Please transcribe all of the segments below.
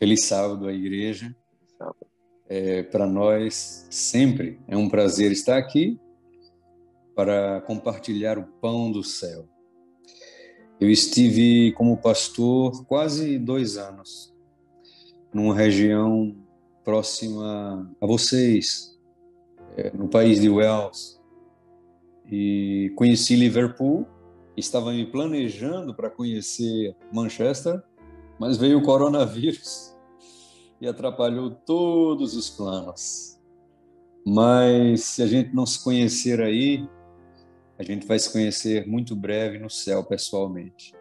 Feliz sábado à igreja. Para nós, sempre é um prazer estar aqui para compartilhar o pão do céu. Eu estive como pastor quase 2 anos, numa região próxima a vocês, no país de Wales, e conheci Liverpool. Estava me planejando para conhecer Manchester, mas veio o coronavírus e atrapalhou todos os planos. Mas se a gente não se conhecer aí, a gente vai se conhecer muito breve no céu pessoalmente.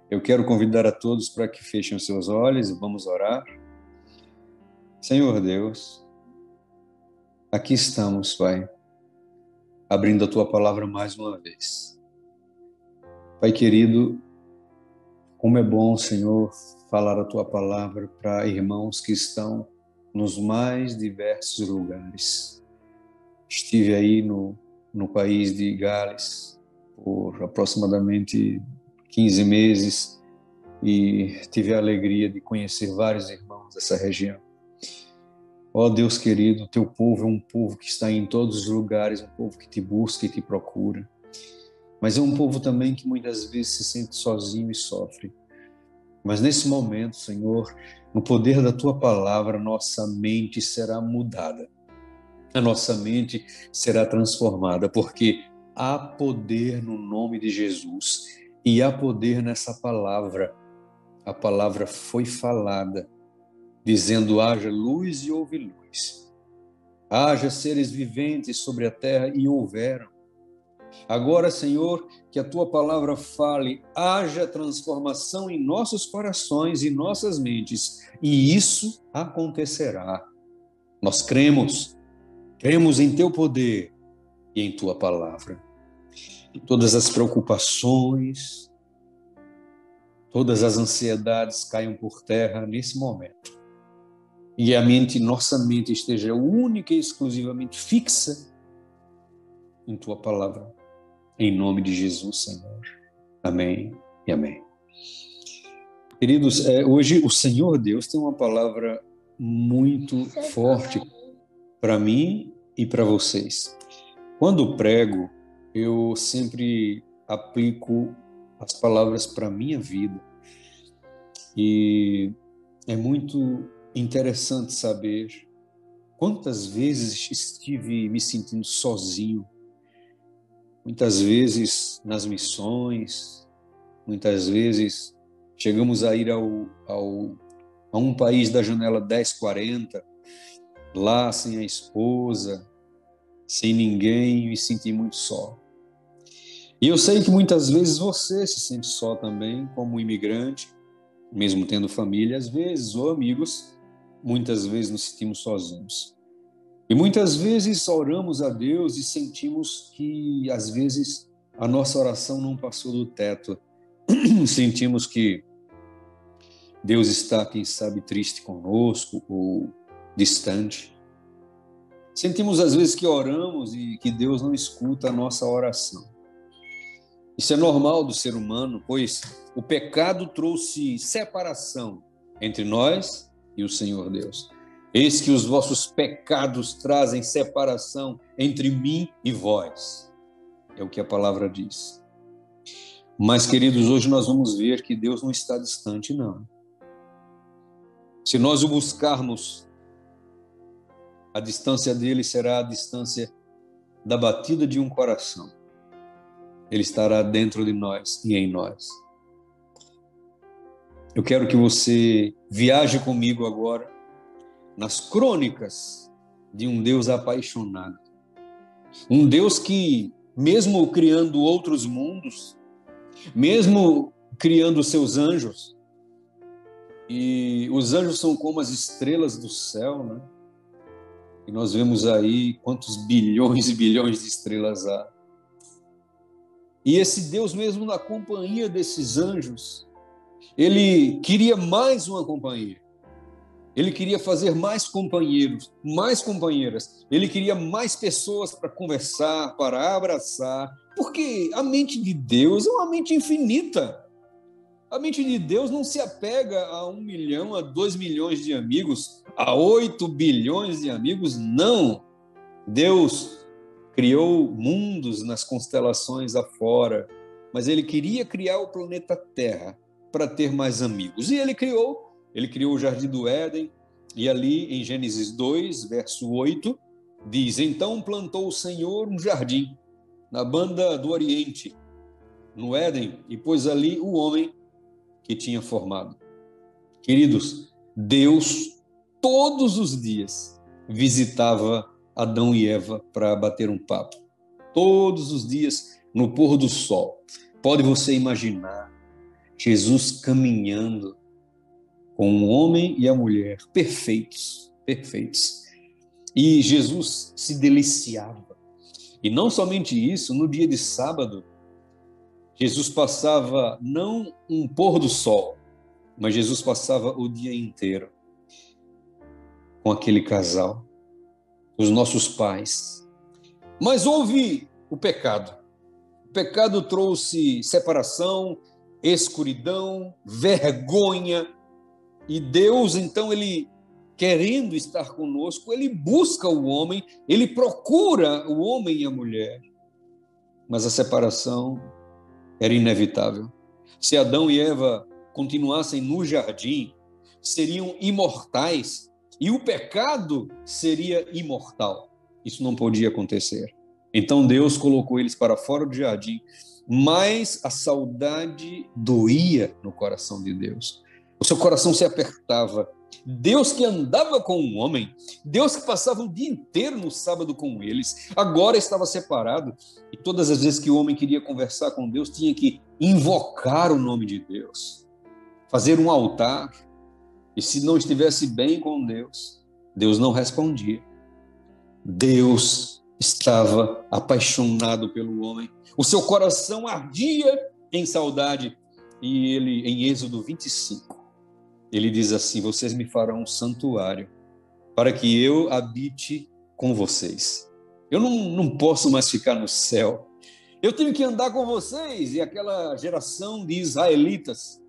Eu quero convidar a todos para que fechem os seus olhos e vamos orar. Senhor Deus, aqui estamos, Pai, abrindo a Tua palavra mais uma vez. Pai querido, como é bom, Senhor, falar a Tua palavra para irmãos que estão nos mais diversos lugares. Estive aí no país de Gales por aproximadamente 15 meses e tive a alegria de conhecer vários irmãos dessa região. Ó Deus querido, Teu povo é um povo que está em todos os lugares, um povo que Te busca e Te procura. Mas é um povo também que muitas vezes se sente sozinho e sofre. Mas nesse momento, Senhor, no poder da Tua palavra, nossa mente será mudada. A nossa mente será transformada, porque há poder no nome de Jesus e há poder nessa palavra. A palavra foi falada, dizendo: haja luz e houve luz. Haja seres viventes sobre a terra e houveram. Agora, Senhor, que a Tua palavra fale, haja transformação em nossos corações e nossas mentes, e isso acontecerá. Nós cremos em Teu poder e em Tua palavra. E todas as preocupações, todas as ansiedades caiam por terra nesse momento. E nossa mente esteja única e exclusivamente fixa em Tua palavra. Em nome de Jesus, Senhor. Amém e amém. Queridos, hoje o Senhor Deus tem uma palavra muito forte para mim e para vocês. Quando prego, eu sempre aplico as palavras para a minha vida. E é muito interessante saber quantas vezes estive me sentindo sozinho. Muitas vezes nas missões, muitas vezes chegamos a ir a um país da janela 1040, lá sem a esposa, sem ninguém, me senti muito só. E eu sei que muitas vezes você se sente só também, como imigrante, mesmo tendo família, às vezes, ou amigos, muitas vezes nos sentimos sozinhos. E muitas vezes oramos a Deus e sentimos que, às vezes, a nossa oração não passou do teto. Sentimos que Deus está, quem sabe, triste conosco ou distante. Sentimos, às vezes, que oramos e que Deus não escuta a nossa oração. Isso é normal do ser humano, pois o pecado trouxe separação entre nós e o Senhor Deus. Eis que os vossos pecados trazem separação entre mim e vós. É o que a palavra diz. Mas, queridos, hoje nós vamos ver que Deus não está distante, não. Se nós o buscarmos, a distância dele será a distância da batida de um coração. Ele estará dentro de nós e em nós. Eu quero que você viaje comigo agora nas crônicas de um Deus apaixonado. Um Deus que, mesmo criando outros mundos, mesmo criando seus anjos, e os anjos são como as estrelas do céu, né? E nós vemos aí quantos bilhões e bilhões de estrelas há. E esse Deus, mesmo na companhia desses anjos, ele queria mais uma companhia. Ele queria fazer mais companheiros, mais companheiras. Ele queria mais pessoas para conversar, para abraçar, porque a mente de Deus é uma mente infinita. A mente de Deus não se apega a 1 milhão, a 2 milhões de amigos, a 8 bilhões de amigos, não. Deus criou mundos nas constelações afora, mas ele queria criar o planeta Terra para ter mais amigos. E ele criou o Jardim do Éden, e ali em Gênesis 2, verso 8, diz: então plantou o Senhor um jardim na banda do Oriente, no Éden, e pôs ali o homem que tinha formado. Queridos, Deus todos os dias visitava Adão e Eva para bater um papo. Todos os dias, no pôr do sol. Pode você imaginar Jesus caminhando com o homem e a mulher, perfeitos. E Jesus se deliciava. E não somente isso, no dia de sábado, Jesus passava não um pôr do sol, mas Jesus passava o dia inteiro com aquele casal, os nossos pais. Mas houve o pecado. O pecado trouxe separação, escuridão, vergonha. E Deus, então, ele querendo estar conosco, ele busca o homem, ele procura o homem e a mulher. Mas a separação era inevitável. Se Adão e Eva continuassem no jardim, seriam imortais e o pecado seria imortal. Isso não podia acontecer. Então Deus colocou eles para fora do jardim, mas a saudade doía no coração de Deus. O seu coração se apertava. Deus que andava com o homem, Deus que passava o dia inteiro no sábado com eles, agora estava separado. E todas as vezes que o homem queria conversar com Deus, tinha que invocar o nome de Deus, fazer um altar. E se não estivesse bem com Deus, Deus não respondia. Deus estava apaixonado pelo homem. O seu coração ardia em saudade. E ele, em Êxodo 25, ele diz assim: vocês me farão um santuário para que eu habite com vocês. Eu não posso mais ficar no céu. Eu tenho que andar com vocês. E aquela geração de israelitas,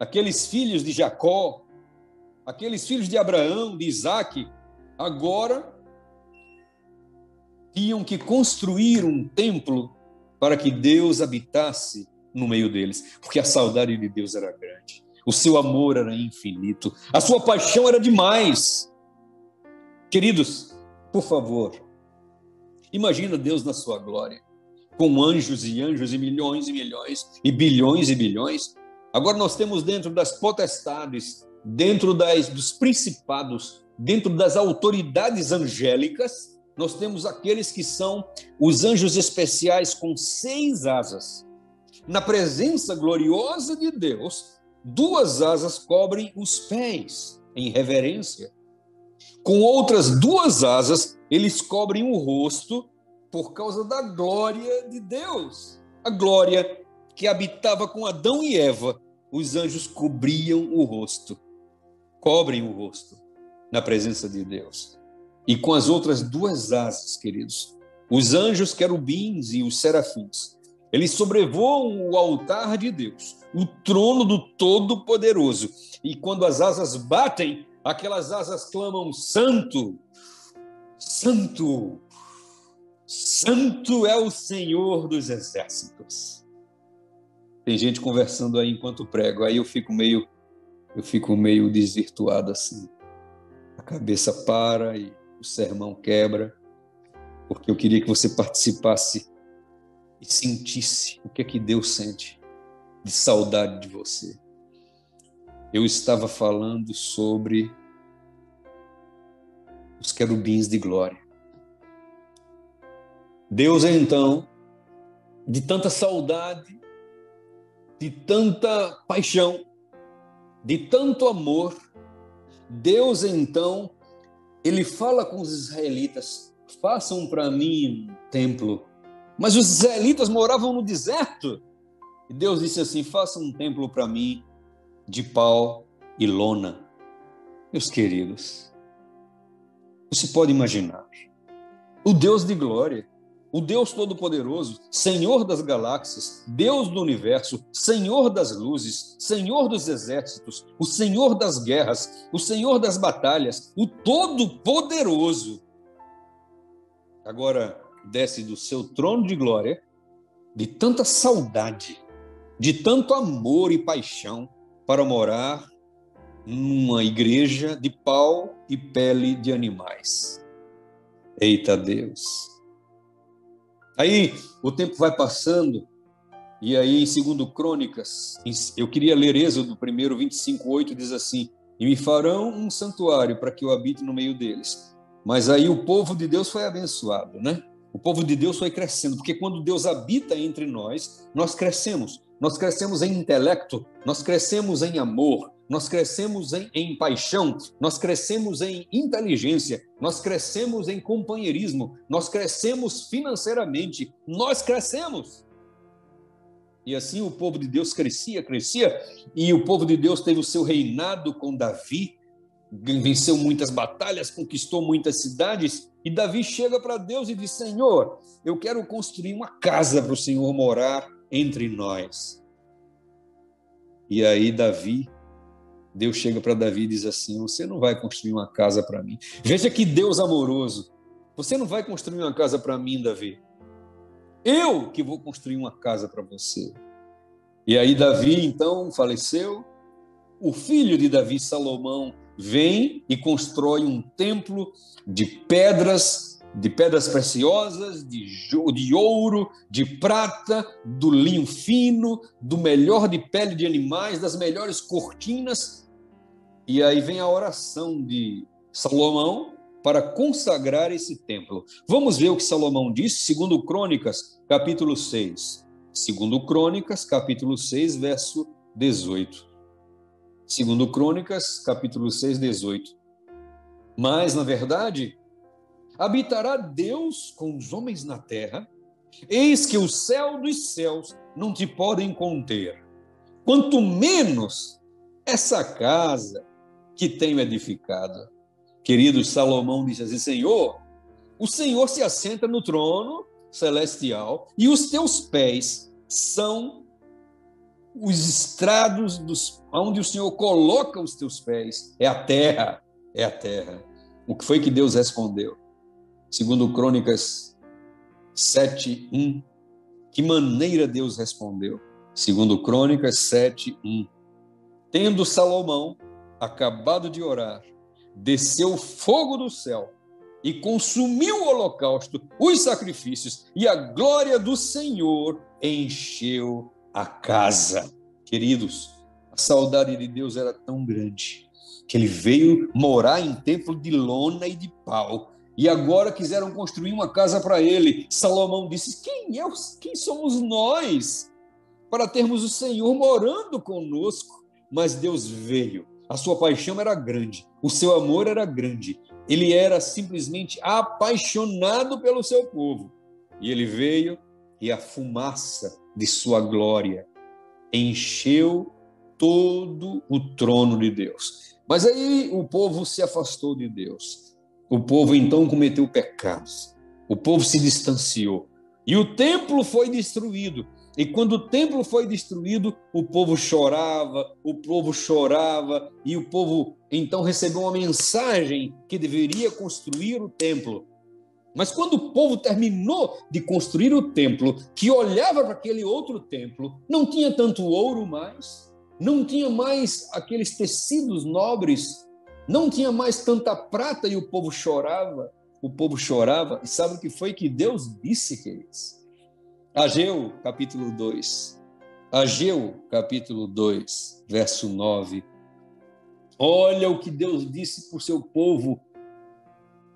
aqueles filhos de Jacó, aqueles filhos de Abraão, de Isaque, agora tinham que construir um templo para que Deus habitasse no meio deles, porque a saudade de Deus era grande, o seu amor era infinito, a sua paixão era demais. Queridos, por favor, imagina Deus na sua glória, com anjos e anjos e milhões e bilhões. Agora nós temos dentro das potestades, dentro dos principados, dentro das autoridades angélicas, nós temos aqueles que são os anjos especiais com 6 asas. Na presença gloriosa de Deus, 2 asas cobrem os pés, em reverência. Com outras 2 asas, eles cobrem o rosto por causa da glória de Deus. A glória que habitava com Adão e Eva, os anjos cobriam o rosto, cobrem o rosto na presença de Deus. E com as outras 2 asas, queridos, os anjos querubins e os serafins, eles sobrevoam o altar de Deus, o trono do Todo-Poderoso. E quando as asas batem, aquelas asas clamam: Santo, Santo, Santo é o Senhor dos Exércitos. Tem gente conversando aí enquanto prego, aí eu fico meio desvirtuado assim. A cabeça para e o sermão quebra, porque eu queria que você participasse e sentisse o que é que Deus sente de saudade de você. Eu estava falando sobre os querubins de glória. Deus, então, de tanta saudade, de tanta paixão, de tanto amor, Deus, então, ele fala com os israelitas: façam para mim um templo. Mas os israelitas moravam no deserto. E Deus disse assim: façam um templo para mim de pau e lona. Meus queridos, você pode imaginar, o Deus de glória, o Deus Todo-Poderoso, Senhor das galáxias, Deus do universo, Senhor das luzes, Senhor dos exércitos, o Senhor das guerras, o Senhor das batalhas, o Todo-Poderoso. Agora desce do seu trono de glória, de tanta saudade, de tanto amor e paixão, para morar numa igreja de pau e pele de animais. Eita Deus! Aí o tempo vai passando, e aí em 2 Crônicas, eu queria ler Êxodo 1, 25:8, diz assim: e me farão um santuário para que eu habite no meio deles. Mas aí o povo de Deus foi abençoado, né? O povo de Deus foi crescendo, porque quando Deus habita entre nós, nós crescemos. Nós crescemos em intelecto, nós crescemos em amor, nós crescemos em paixão, nós crescemos em inteligência, nós crescemos em companheirismo, nós crescemos financeiramente, nós crescemos. E assim o povo de Deus crescia, e o povo de Deus teve o seu reinado com Davi, venceu muitas batalhas, conquistou muitas cidades, e Davi chega para Deus e diz: Senhor, eu quero construir uma casa para o Senhor morar entre nós. E aí Deus chega para Davi e diz assim: você não vai construir uma casa para mim. Veja que Deus amoroso. Você não vai construir uma casa para mim, Davi. Eu que vou construir uma casa para você. E aí Davi então faleceu. O filho de Davi, Salomão, vem e constrói um templo de pedras preciosas, de ouro, de prata, do linho fino, do melhor de pele de animais, das melhores cortinas. E aí vem a oração de Salomão para consagrar esse templo. Vamos ver o que Salomão diz, 2 Crônicas, capítulo 6. 2 Crônicas, capítulo 6, verso 18. 2 Crônicas, capítulo 6, 18. Mas, na verdade, habitará Deus com os homens na terra, eis que o céu dos céus não te podem conter, quanto menos essa casa que tenho edificado. Querido, Salomão disse assim: Senhor, o Senhor se assenta no trono celestial e os teus pés são os estrados onde o Senhor coloca os teus pés. É a terra, é a terra. O que foi que Deus respondeu? 2 Crônicas 7:1. Que maneira Deus respondeu? 2 Crônicas 7:1. Tendo Salomão acabado de orar, desceu fogo do céu e consumiu o holocausto, os sacrifícios, e a glória do Senhor encheu a casa. Queridos, a saudade de Deus era tão grande que ele veio morar em templo de lona e de pau. E agora quiseram construir uma casa para ele. Salomão disse: quem somos nós para termos o Senhor morando conosco? Mas Deus veio. A sua paixão era grande, o seu amor era grande. Ele era simplesmente apaixonado pelo seu povo. E ele veio, e a fumaça de sua glória encheu todo o trono de Deus. Mas aí o povo se afastou de Deus. O povo então cometeu pecados. O povo se distanciou. E o templo foi destruído. E quando o templo foi destruído, o povo chorava, e o povo então recebeu uma mensagem que deveria construir o templo. Mas quando o povo terminou de construir o templo, que olhava para aquele outro templo, não tinha tanto ouro mais, não tinha mais aqueles tecidos nobres, não tinha mais tanta prata, e o povo chorava, e sabe o que foi que Deus disse, queridos? Ageu, capítulo 2, verso 9. Olha o que Deus disse para o seu povo,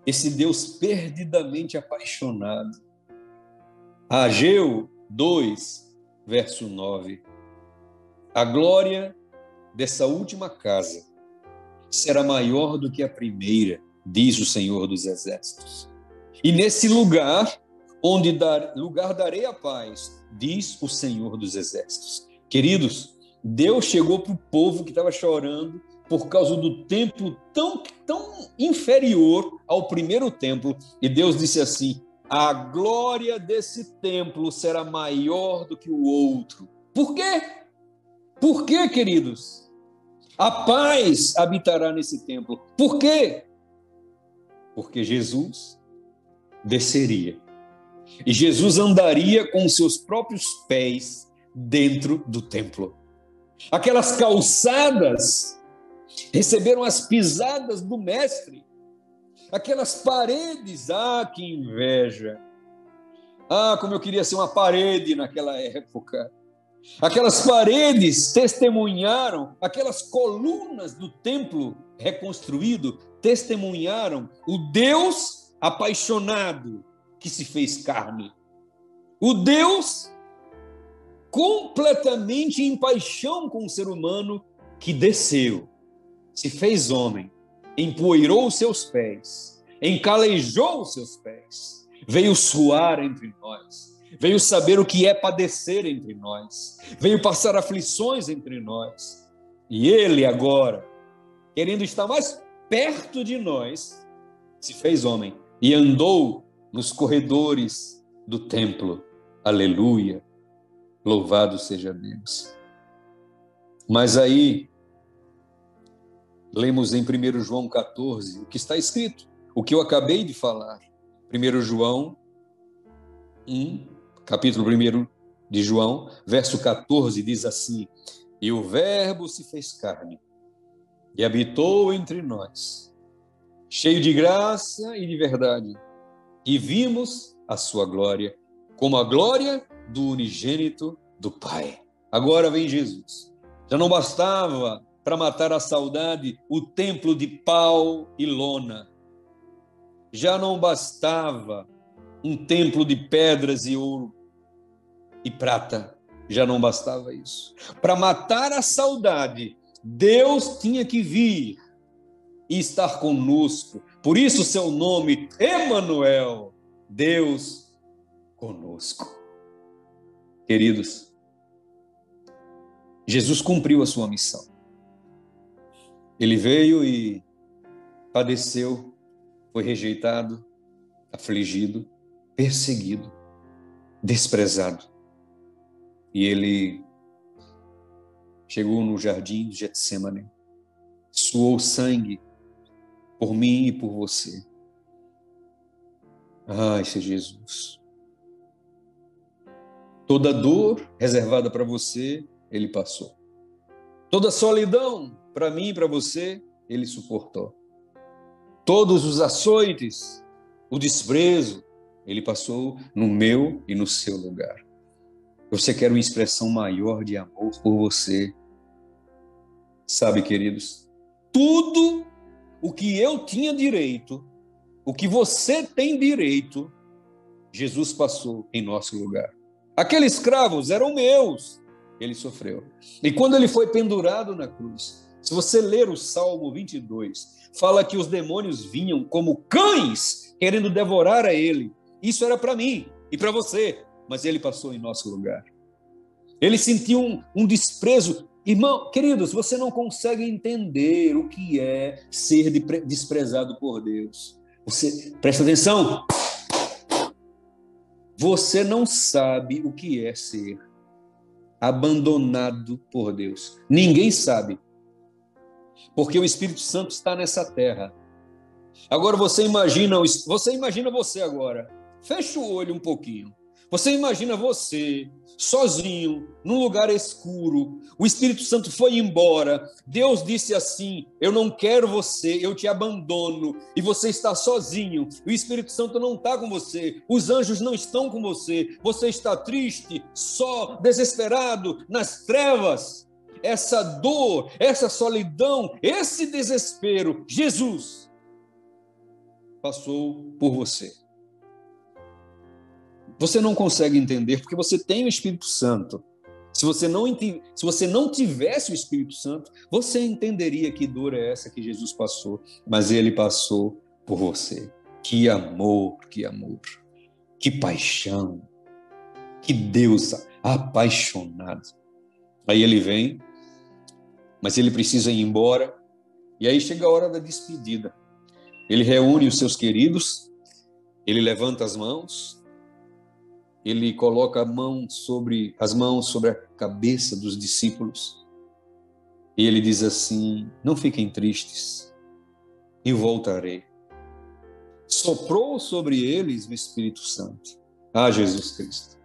esse Deus perdidamente apaixonado. Ageu 2, verso 9. A glória dessa última casa será maior do que a primeira, diz o Senhor dos Exércitos. E nesse lugar darei a paz, diz o Senhor dos Exércitos. Queridos, Deus chegou para o povo que estava chorando por causa do templo tão inferior ao primeiro templo, e Deus disse assim: a glória desse templo será maior do que o outro. Por quê? Por quê, queridos? A paz habitará nesse templo. Por quê? Porque Jesus desceria. E Jesus andaria com os seus próprios pés dentro do templo. Aquelas calçadas receberam as pisadas do mestre. Aquelas paredes, que inveja! Como eu queria ser uma parede naquela época. Aquelas paredes testemunharam, aquelas colunas do templo reconstruído testemunharam o Deus apaixonado que se fez carne. O Deus completamente em paixão com o ser humano que desceu, se fez homem, empoeirou os seus pés, encalejou os seus pés, veio suar entre nós, veio saber o que é padecer entre nós, veio passar aflições entre nós. E ele agora, querendo estar mais perto de nós, se fez homem e andou nos corredores do templo. Aleluia! Louvado seja Deus. Mas aí, lemos em 1 João 14, o que está escrito, o que eu acabei de falar. 1 João 1, capítulo 1 de João, verso 14, diz assim: e o Verbo se fez carne e habitou entre nós, cheio de graça e de verdade, e vimos a sua glória, como a glória do unigênito do Pai. Agora vem Jesus. Já não bastava para matar a saudade o templo de pau e lona. Já não bastava um templo de pedras e ouro e prata. Já não bastava isso. Para matar a saudade, Deus tinha que vir e estar conosco. Por isso seu nome, Emanuel, Deus conosco. Queridos, Jesus cumpriu a sua missão. Ele veio e padeceu, foi rejeitado, afligido, perseguido, desprezado. E ele chegou no jardim de Getsêmani, suou sangue por mim e por você. Esse Jesus. Toda dor reservada para você, ele passou. Toda solidão para mim e para você, ele suportou. Todos os açoites, o desprezo, ele passou no meu e no seu lugar. Você quer uma expressão maior de amor por você? Sabe, queridos, tudo o que eu tinha direito, o que você tem direito, Jesus passou em nosso lugar. Aqueles escravos eram meus, ele sofreu. E quando ele foi pendurado na cruz, se você ler o Salmo 22, fala que os demônios vinham como cães querendo devorar a ele. Isso era para mim e para você, mas ele passou em nosso lugar. Ele sentiu um desprezo. Irmão, queridos, você não consegue entender o que é ser desprezado por Deus. Você, presta atenção. Você não sabe o que é ser abandonado por Deus. Ninguém sabe. Porque o Espírito Santo está nessa terra. Agora você imagina você agora. Fecha o olho um pouquinho. Você imagina você sozinho, num lugar escuro. O Espírito Santo foi embora. Deus disse assim: eu não quero você, eu te abandono. E você está sozinho. O Espírito Santo não está com você. Os anjos não estão com você. Você está triste, só, desesperado, nas trevas. Essa dor, essa solidão, esse desespero, Jesus passou por você. Você não consegue entender porque você tem o Espírito Santo. Se você não tivesse o Espírito Santo, você entenderia que dor é essa que Jesus passou. Mas ele passou por você. Que amor, que paixão, que Deus apaixonado. Aí ele vem, mas ele precisa ir embora. E aí chega a hora da despedida. Ele reúne os seus queridos Ele levanta as mãos, ele coloca as mãos sobre a cabeça dos discípulos, e ele diz assim: não fiquem tristes, eu voltarei. Soprou sobre eles o Espírito Santo. Ah, Jesus Cristo.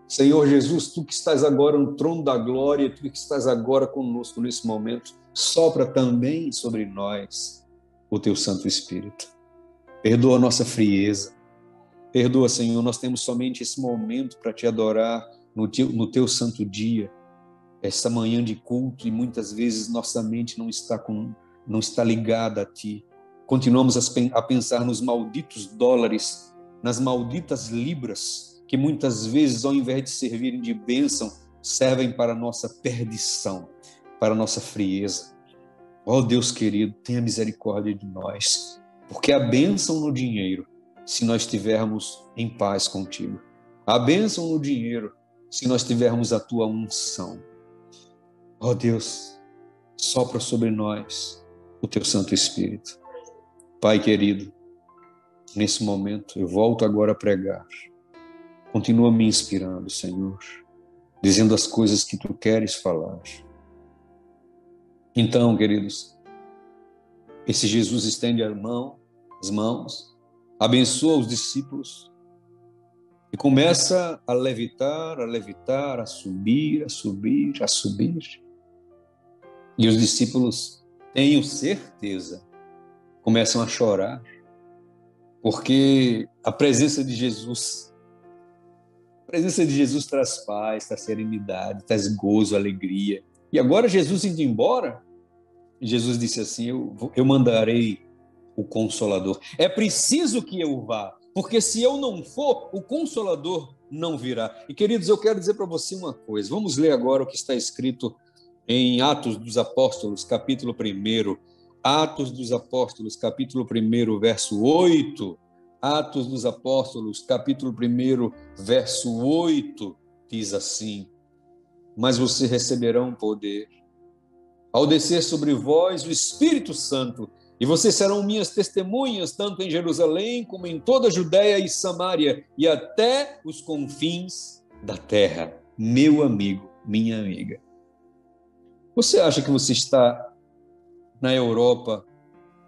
Senhor Jesus, tu que estás agora no trono da glória, tu que estás agora conosco nesse momento, sopra também sobre nós o teu Santo Espírito. Perdoa a nossa frieza. Perdoa, Senhor, nós temos somente esse momento para te adorar no teu santo dia, essa manhã de culto, e muitas vezes nossa mente não está ligada a ti. Continuamos a pensar nos malditos dólares, nas malditas libras, que muitas vezes, ao invés de servirem de bênção, servem para a nossa perdição, para a nossa frieza. Ó Deus querido, tenha misericórdia de nós, porque a bênção no dinheiro, se nós estivermos em paz contigo. A bênção no dinheiro, se nós tivermos a tua unção. Ó Deus, sopra sobre nós o teu Santo Espírito. Pai querido, nesse momento eu volto agora a pregar. Continua me inspirando, Senhor, dizendo as coisas que tu queres falar. Então, queridos, esse Jesus estende as mãos, abençoa os discípulos e começa a levitar, a subir, a subir, a subir. E os discípulos, tenho certeza, começam a chorar, porque a presença de Jesus traz paz, traz serenidade, traz gozo, alegria. E agora Jesus indo embora, Jesus disse assim: eu mandarei o Consolador. É preciso que eu vá, porque se eu não for, o Consolador não virá. E, queridos, eu quero dizer para você uma coisa. Vamos ler agora o que está escrito em Atos dos Apóstolos, capítulo 1. Atos dos Apóstolos, capítulo 1, verso 8. Atos dos Apóstolos, capítulo 1, verso 8, diz assim: mas vocês receberão poder ao descer sobre vós o Espírito Santo, e vocês serão minhas testemunhas, tanto em Jerusalém, como em toda a Judéia e Samaria, e até os confins da terra. Meu amigo, minha amiga, você acha que você está na Europa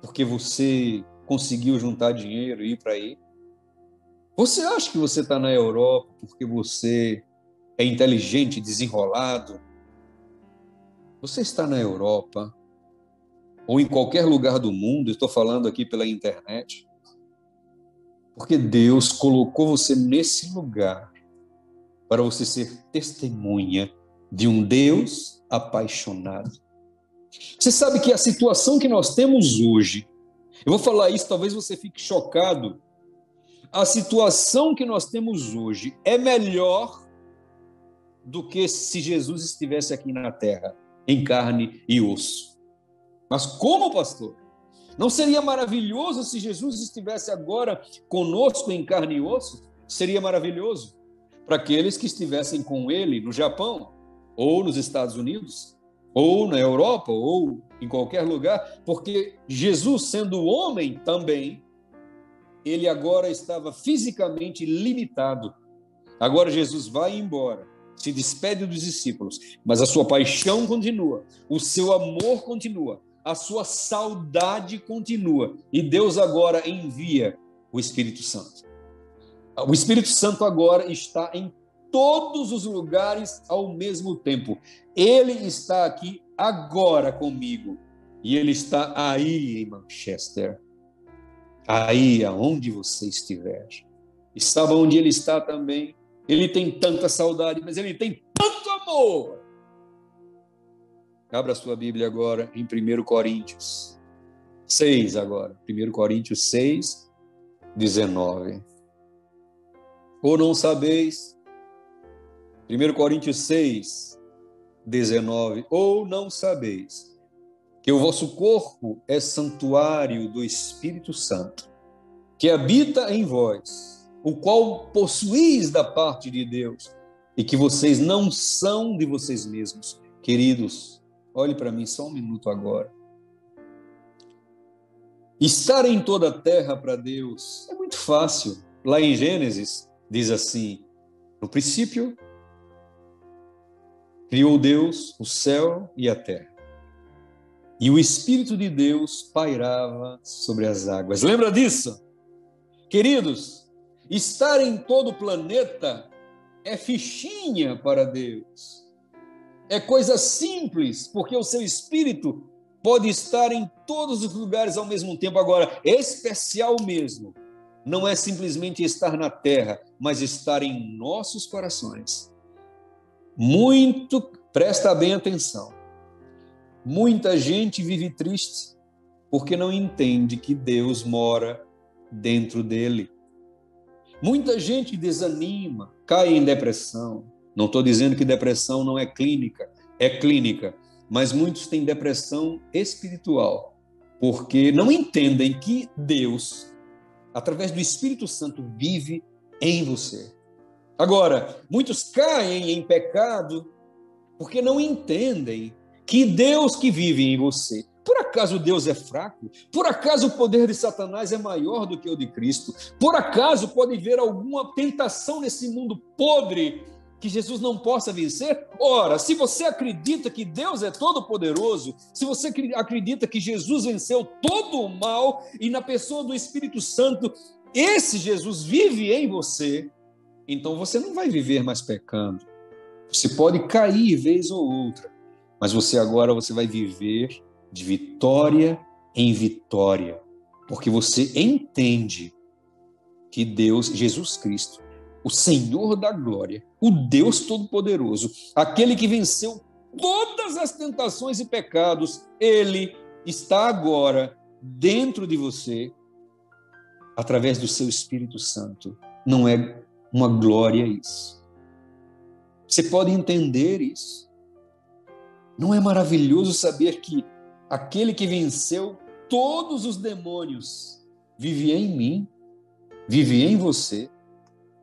porque você conseguiu juntar dinheiro e ir para aí? Você acha que você está na Europa porque você é inteligente, desenrolado? Você está na Europa ou em qualquer lugar do mundo, estou falando aqui pela internet, porque Deus colocou você nesse lugar para você ser testemunha de um Deus apaixonado. Você sabe que a situação que nós temos hoje, eu vou falar isso, talvez você fique chocado, a situação que nós temos hoje é melhor do que se Jesus estivesse aqui na terra, em carne e osso. Mas como, pastor? Não seria maravilhoso se Jesus estivesse agora conosco em carne e osso? Seria maravilhoso para aqueles que estivessem com ele no Japão, ou nos Estados Unidos, ou na Europa, ou em qualquer lugar, porque Jesus, sendo homem também, ele agora estava fisicamente limitado. Agora Jesus vai embora, se despede dos discípulos, mas a sua paixão continua, o seu amor continua, a sua saudade continua, e Deus agora envia o Espírito Santo. O Espírito Santo agora está em todos os lugares ao mesmo tempo. Ele está aqui agora comigo, e ele está aí em Manchester, aí aonde você estiver. Estava onde ele está também. Ele tem tanta saudade, mas ele tem tanto amor. Abra sua Bíblia agora em 1 Coríntios 6 agora. 1 Coríntios 6, 19. Ou não sabeis, 1 Coríntios 6, 19. Ou não sabeis que o vosso corpo é santuário do Espírito Santo, que habita em vós, o qual possuís da parte de Deus, e que vocês não são de vocês mesmos. Queridos, olhe para mim só um minuto agora. Estar em toda a terra para Deus é Muito fácil. Lá em Gênesis, diz assim: no princípio, criou Deus o céu e a terra. E o Espírito de Deus pairava sobre as águas. Lembra disso? Queridos, estar em todo o planeta é fichinha para Deus. É coisa simples, porque o seu Espírito pode estar em todos os lugares ao mesmo tempo. Agora, especial mesmo, não é simplesmente estar na terra, mas estar em nossos corações. Presta bem atenção. Muita gente vive triste porque não entende que Deus mora dentro dele. Muita gente desanima, cai em depressão. Não estou dizendo que depressão não é clínica, mas muitos têm depressão espiritual, porque não entendem que Deus, através do Espírito Santo, vive em você. Agora, muitos caem em pecado porque não entendem que Deus que vive em você. Por acaso Deus é fraco? Por acaso o poder de Satanás é maior do que o de Cristo? Por acaso pode haver alguma tentação nesse mundo podre que Jesus não possa vencer? Ora, se você acredita que Deus é todo-poderoso, se você acredita que Jesus venceu todo o mal e na pessoa do Espírito Santo, esse Jesus vive em você, então você não vai viver mais pecando. Você pode cair vez ou outra, mas você vai viver de vitória em vitória, porque você entende que Deus, Jesus Cristo, o Senhor da glória, o Deus Todo-Poderoso, aquele que venceu todas as tentações e pecados, ele está agora dentro de você, através do seu Espírito Santo. Não é uma glória isso? Você pode entender isso? Não é maravilhoso saber que aquele que venceu todos os demônios vive em mim, vive em você?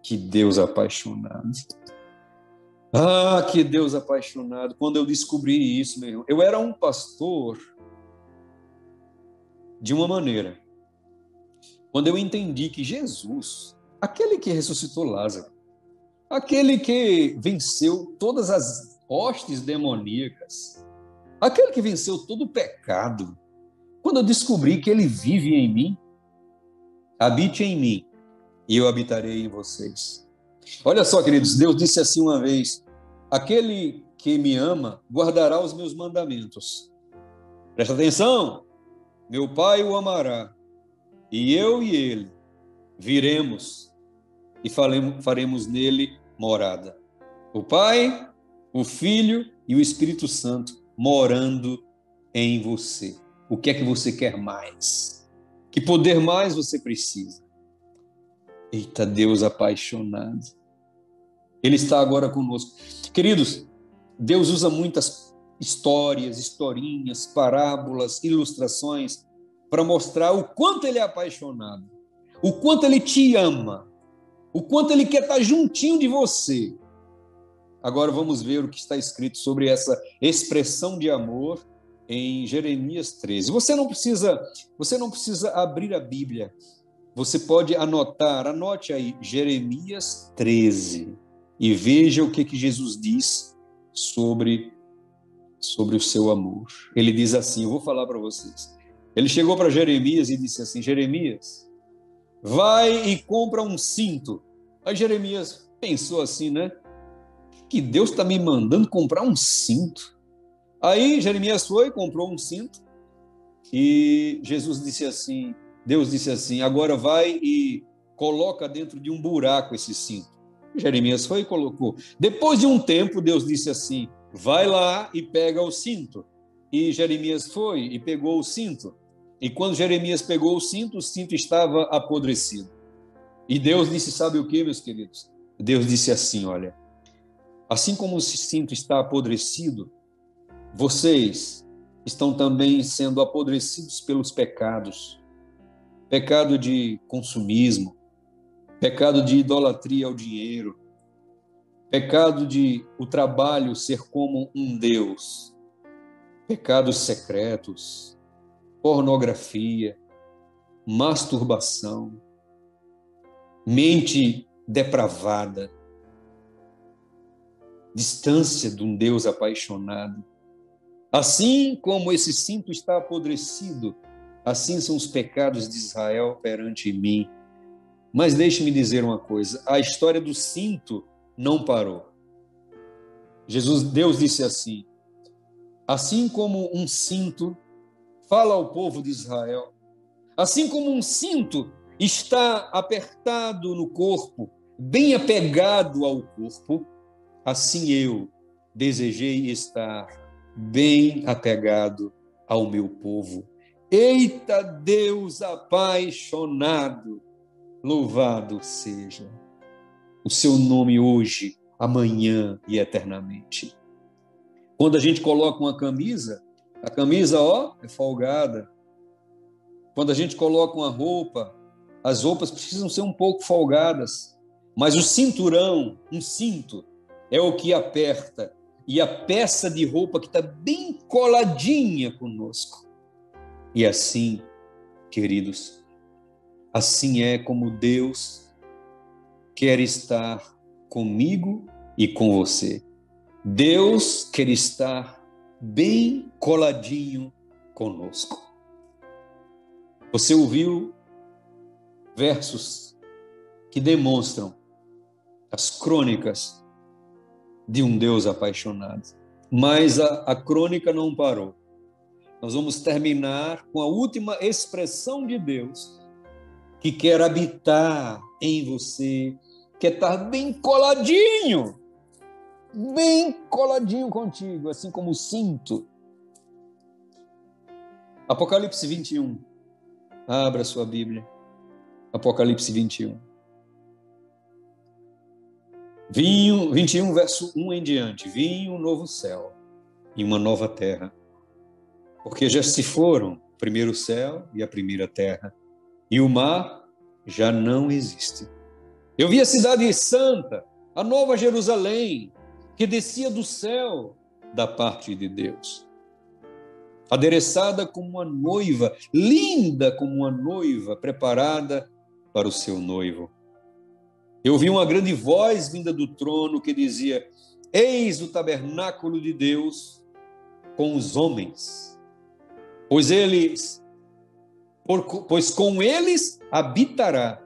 Que Deus apaixonado. Ah, que Deus apaixonado. Quando eu descobri isso, meu irmão, eu era um pastor de uma maneira. Quando eu entendi que Jesus, aquele que ressuscitou Lázaro, aquele que venceu todas as hostes demoníacas, aquele que venceu todo o pecado, quando eu descobri que ele vive em mim, habite em mim e eu habitarei em vocês. Olha só, queridos, Deus disse assim uma vez: aquele que me ama guardará os meus mandamentos. Presta atenção, meu Pai o amará, e eu e ele viremos e faremos nele morada. O Pai, o Filho e o Espírito Santo morando em você. O que é que você quer mais? Que poder mais você precisa? Eita, Deus apaixonado. Ele está agora conosco. Queridos, Deus usa muitas histórias, historinhas, parábolas, ilustrações para mostrar o quanto Ele é apaixonado, o quanto Ele te ama, o quanto Ele quer estar juntinho de você. Agora vamos ver o que está escrito sobre essa expressão de amor em Jeremias 13. Você não precisa abrir a Bíblia. Você pode anote aí Jeremias 13 e veja o que Jesus diz sobre o seu amor. Ele diz assim, eu vou falar para vocês. Ele chegou para Jeremias e disse assim: Jeremias, vai e compra um cinto. Aí Jeremias pensou assim, né? Que Deus está me mandando comprar um cinto. Aí Jeremias foi, comprou um cinto e Deus disse assim, agora vai e coloca dentro de um buraco esse cinto. Jeremias foi e colocou. Depois de um tempo, Deus disse assim, vai lá e pega o cinto. E Jeremias foi e pegou o cinto. E quando Jeremias pegou o cinto estava apodrecido. E Deus disse, sabe o que, meus queridos? Deus disse assim, olha, assim como o cinto está apodrecido, vocês estão também sendo apodrecidos pelos pecados. Pecado de consumismo, pecado de idolatria ao dinheiro, pecado de o trabalho ser como um Deus, pecados secretos, pornografia, masturbação, mente depravada, distância de um Deus apaixonado. Assim como esse cinto está apodrecido, assim são os pecados de Israel perante mim. Mas deixe-me dizer uma coisa, a história do cinto não parou. Deus disse assim como um cinto fala ao povo de Israel, assim como um cinto está apertado no corpo, bem apegado ao corpo, assim eu desejei estar bem apegado ao meu povo. Eita Deus apaixonado, louvado seja o seu nome hoje, amanhã e eternamente. Quando a gente coloca uma camisa, a camisa, é folgada. Quando a gente coloca uma roupa, as roupas precisam ser um pouco folgadas. Mas o cinturão, um cinto, é o que aperta. E a peça de roupa que está bem coladinha conosco. E assim, queridos, assim é como Deus quer estar comigo e com você. Deus quer estar bem coladinho conosco. Você ouviu versos que demonstram as crônicas de um Deus apaixonado. Mas a crônica não parou. Nós vamos terminar com a última expressão de Deus, que quer habitar em você, quer estar bem coladinho contigo, assim como o cinto. Apocalipse 21. Abra sua Bíblia. Apocalipse 21. 21, verso 1 em diante. Vi um novo céu e uma nova terra, porque já se foram o primeiro céu e a primeira terra, e o mar já não existe. Eu vi a cidade santa, a nova Jerusalém, que descia do céu da parte de Deus, adereçada como uma noiva, linda como uma noiva, preparada para o seu noivo. Eu vi uma grande voz vinda do trono que dizia: eis o tabernáculo de Deus com os homens, pois com eles habitará,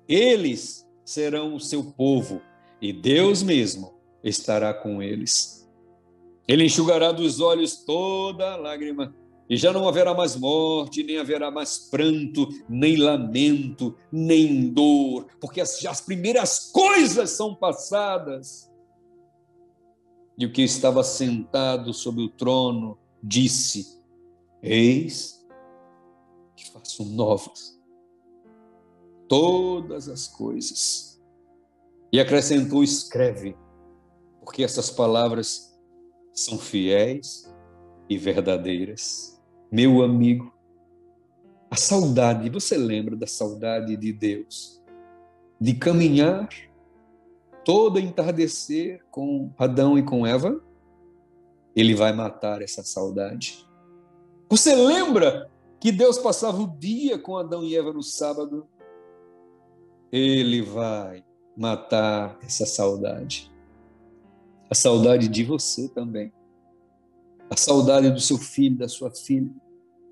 eles serão o seu povo, e Deus mesmo estará com eles. Ele enxugará dos olhos toda lágrima, e já não haverá mais morte, nem haverá mais pranto, nem lamento, nem dor, porque as primeiras coisas são passadas. E o que estava sentado sobre o trono disse: eis que faço novas todas as coisas. E acrescentou: escreve, porque essas palavras são fiéis e verdadeiras. Meu amigo, a saudade, você lembra da saudade de Deus? De caminhar todo entardecer com Adão e com Eva? Ele vai matar essa saudade. Você lembra que Deus passava o dia com Adão e Eva no sábado? Ele vai matar essa saudade. A saudade de você também. A saudade do seu filho, da sua filha.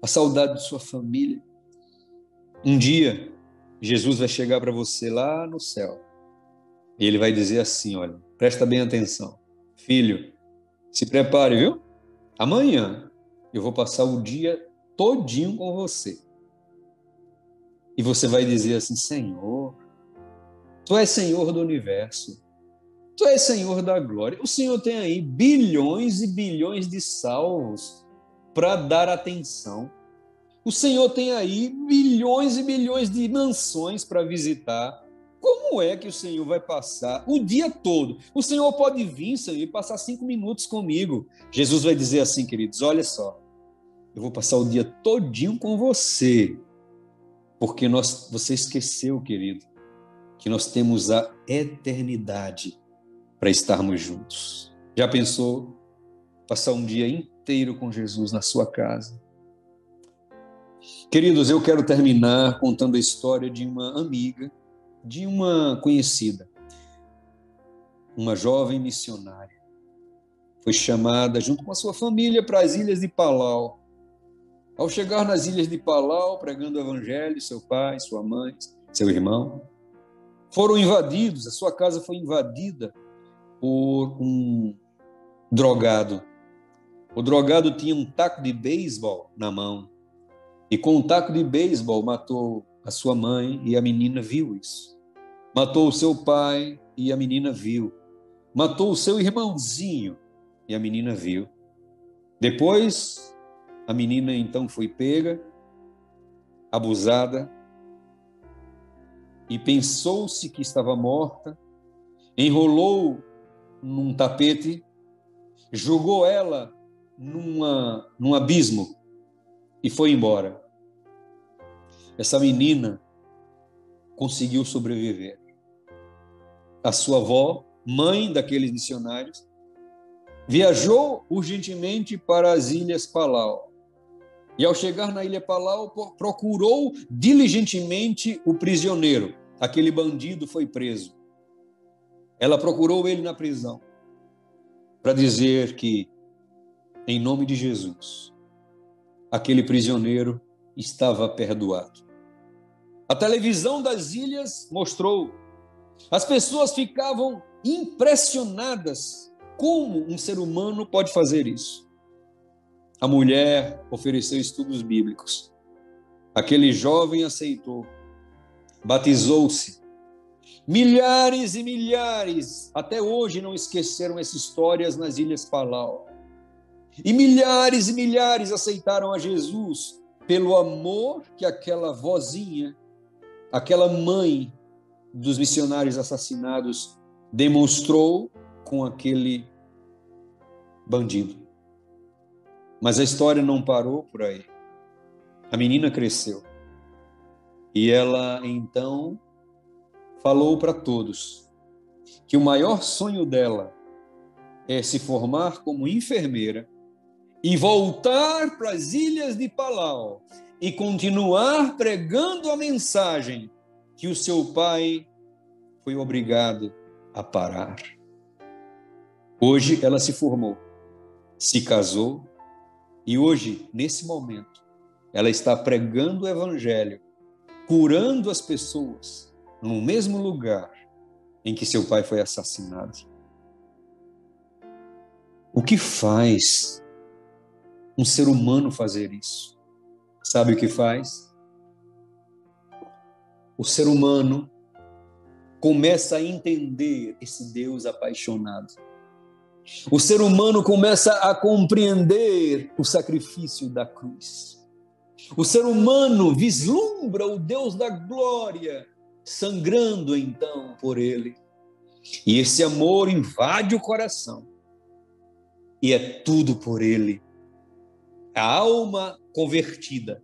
A saudade de sua família. Um dia, Jesus vai chegar para você lá no céu. E ele vai dizer assim, olha, presta bem atenção. Filho, se prepare, viu? Amanhã eu vou passar o dia todinho com você. E você vai dizer assim: Senhor, Tu és Senhor do universo. Tu és Senhor da glória. O Senhor tem aí bilhões e bilhões de salvos para dar atenção. O Senhor tem aí bilhões e bilhões de mansões para visitar. Como é que o Senhor vai passar o dia todo? O Senhor pode vir, Senhor, e passar 5 minutos comigo. Jesus vai dizer assim, queridos, olha só, eu vou passar o dia todinho com você, porque você esqueceu, querido, que nós temos a eternidade para estarmos juntos. Já pensou passar um dia inteiro com Jesus na sua casa? Queridos, eu quero terminar contando a história de uma amiga de uma conhecida, uma jovem missionária. Foi chamada junto com a sua família para as ilhas de Palau. Ao chegar nas ilhas de Palau, pregando o evangelho, seu pai, sua mãe, seu irmão, foram invadidos, a sua casa foi invadida por um drogado. O drogado tinha um taco de beisebol na mão, e com o taco de beisebol matou a sua mãe, e a menina viu isso. Matou o seu pai, e a menina viu. Matou o seu irmãozinho, e a menina viu. Depois, a menina então foi pega, abusada, e pensou-se que estava morta, enrolou num tapete, jogou ela num abismo e foi embora. Essa menina conseguiu sobreviver. A sua avó, mãe daqueles missionários, viajou urgentemente para as Ilhas Palau. E ao chegar na Ilha Palau, procurou diligentemente o prisioneiro. Aquele bandido foi preso. Ela procurou ele na prisão para dizer que, em nome de Jesus, aquele prisioneiro estava perdoado. A televisão das ilhas mostrou. As pessoas ficavam impressionadas. Como um ser humano pode fazer isso? A mulher ofereceu estudos bíblicos. Aquele jovem aceitou. Batizou-se. Milhares e milhares, até hoje não esqueceram essas histórias nas Ilhas Palau. E milhares aceitaram a Jesus pelo amor que aquela vozinha, aquela mãe dos missionários assassinados demonstrou com aquele bandido. Mas a história não parou por aí. A menina cresceu. E ela, então, falou para todos que o maior sonho dela é se formar como enfermeira e voltar para as Ilhas de Palau e continuar pregando a mensagem que o seu pai foi obrigado a parar. Hoje ela se formou, se casou e hoje, nesse momento, ela está pregando o evangelho, curando as pessoas no mesmo lugar em que seu pai foi assassinado. O que faz um ser humano fazer isso? Sabe o que faz? O ser humano começa a entender esse Deus apaixonado. O ser humano começa a compreender o sacrifício da cruz. O ser humano vislumbra o Deus da glória, sangrando então por ele. E esse amor invade o coração. E é tudo por ele. A alma convertida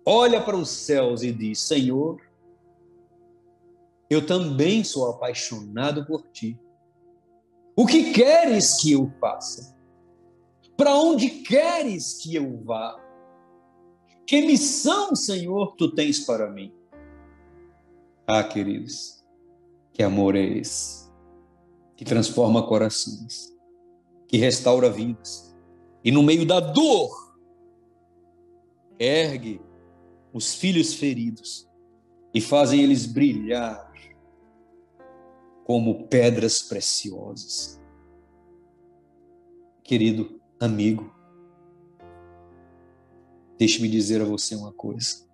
olha para os céus e diz: Senhor, eu também sou apaixonado por ti. O que queres que eu faça? Para onde queres que eu vá? Que missão, Senhor, tu tens para mim? Ah, queridos, que amor é esse? Que transforma corações, que restaura vidas. E no meio da dor, ergue os filhos feridos e fazem eles brilhar como pedras preciosas. Querido amigo, deixe-me dizer a você uma coisa.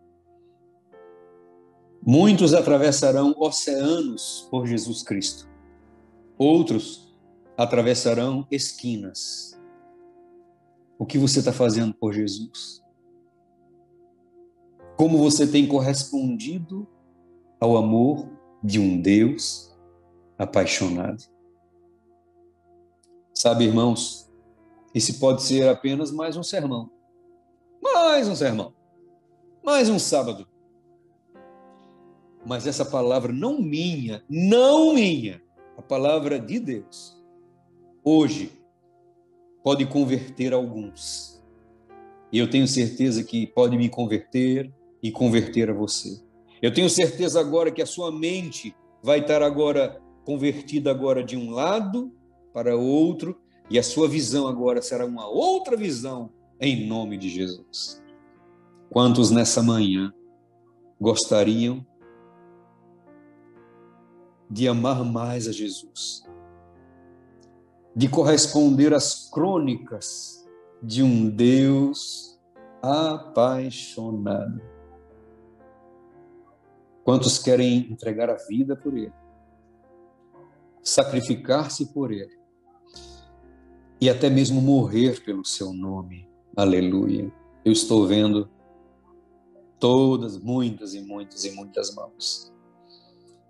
Muitos atravessarão oceanos por Jesus Cristo. Outros atravessarão esquinas. O que você está fazendo por Jesus? Como você tem correspondido ao amor de um Deus apaixonado? Sabe, irmãos, esse pode ser apenas mais um sermão. Mais um sermão. Mais um sábado. Mas essa palavra não minha, a palavra de Deus, hoje pode converter alguns. E eu tenho certeza que pode me converter e converter a você. Eu tenho certeza agora que a sua mente vai estar agora convertida agora de um lado para outro, e a sua visão agora será uma outra visão, em nome de Jesus. Quantos nessa manhã gostariam de amar mais a Jesus, de corresponder às crônicas de um Deus apaixonado? Quantos querem entregar a vida por Ele, sacrificar-se por Ele e até mesmo morrer pelo seu nome? Aleluia! Eu estou vendo todas, muitas e muitas e muitas mãos.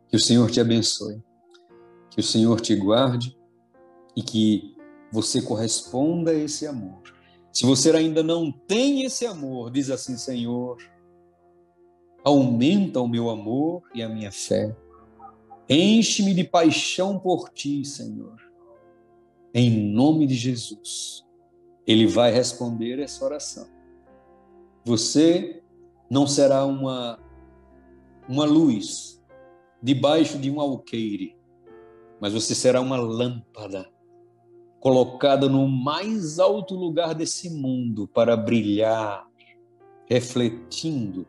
Que o Senhor te abençoe, que o Senhor te guarde e que você corresponda a esse amor. Se você ainda não tem esse amor, diz assim: Senhor, aumenta o meu amor e a minha fé. Enche-me de paixão por ti, Senhor. Em nome de Jesus. Ele vai responder essa oração. Você não será uma luz debaixo de um alqueire, mas você será uma lâmpada colocada no mais alto lugar desse mundo para brilhar, refletindo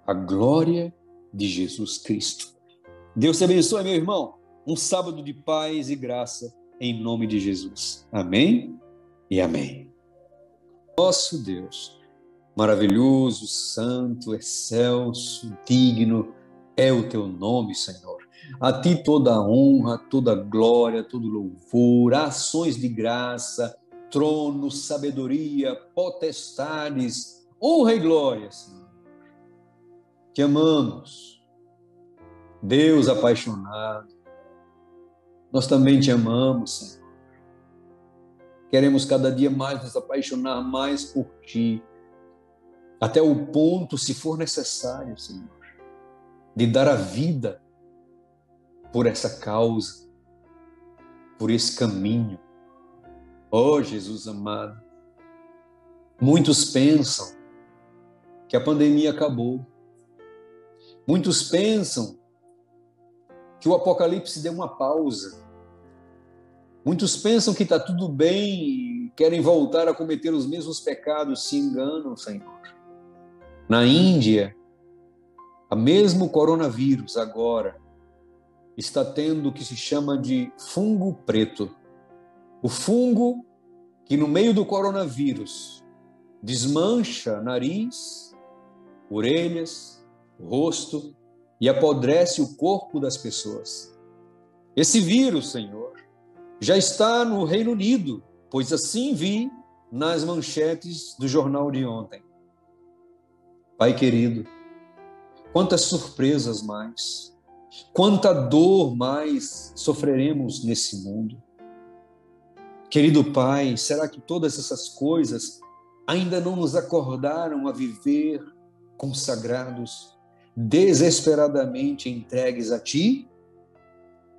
a glória de Jesus Cristo. Deus te abençoe, meu irmão. Um sábado de paz e graça em nome de Jesus. Amém e amém. Nosso Deus, maravilhoso, santo, excelso, digno é o teu nome, Senhor. A ti toda a honra, toda a glória, todo louvor, ações de graça, trono, sabedoria, potestades, honra e glória, Senhor. Te amamos, Deus apaixonado. Nós também te amamos, Senhor. Queremos cada dia mais nos apaixonar mais por ti, até o ponto, se for necessário, Senhor, de dar a vida por essa causa, por esse caminho. Oh, Jesus amado, muitos pensam que a pandemia acabou. Muitos pensam que o Apocalipse deu uma pausa. Muitos pensam que está tudo bem e querem voltar a cometer os mesmos pecados, se enganam, Senhor. Na Índia, o mesmo coronavírus agora está tendo o que se chama de fungo preto. O fungo que no meio do coronavírus desmancha nariz, orelhas, rosto e apodrece o corpo das pessoas. Esse vírus, Senhor, já está no Reino Unido, pois assim vi nas manchetes do jornal de ontem. Pai querido, quantas surpresas mais, quanta dor mais sofreremos nesse mundo. Querido Pai, será que todas essas coisas ainda não nos acordaram a viver consagrados, desesperadamente entregues a Ti?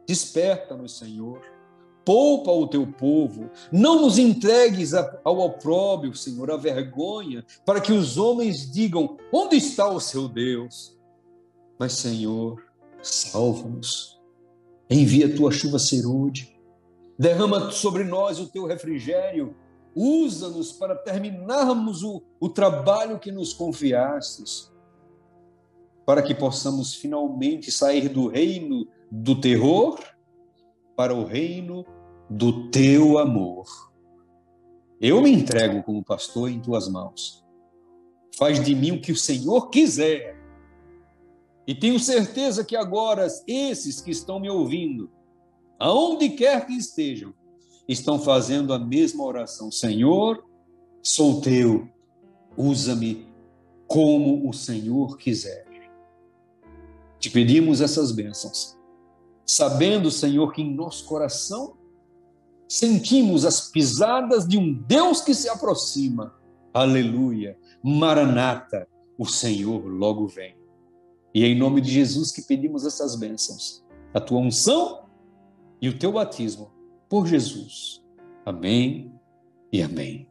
Desperta-nos, Senhor. Poupa o Teu povo. Não nos entregues ao opróbrio, Senhor, à vergonha, para que os homens digam: onde está o seu Deus? Mas, Senhor, salva-nos. Envia a Tua chuva serúdia. Derrama sobre nós o Teu refrigério. Usa-nos para terminarmos o trabalho que nos confiastes, para que possamos finalmente sair do reino do terror para o reino do Teu amor. Eu me entrego como pastor em Tuas mãos. Faz de mim o que o Senhor quiser. E tenho certeza que agora esses que estão me ouvindo, aonde quer que estejam, estão fazendo a mesma oração. Senhor, sou Teu, usa-me como o Senhor quiser. Te pedimos essas bênçãos, sabendo, Senhor, que em nosso coração sentimos as pisadas de um Deus que se aproxima. Aleluia, Maranata, o Senhor logo vem. E é em nome de Jesus que pedimos essas bênçãos, a Tua unção e o Teu batismo por Jesus. Amém e amém.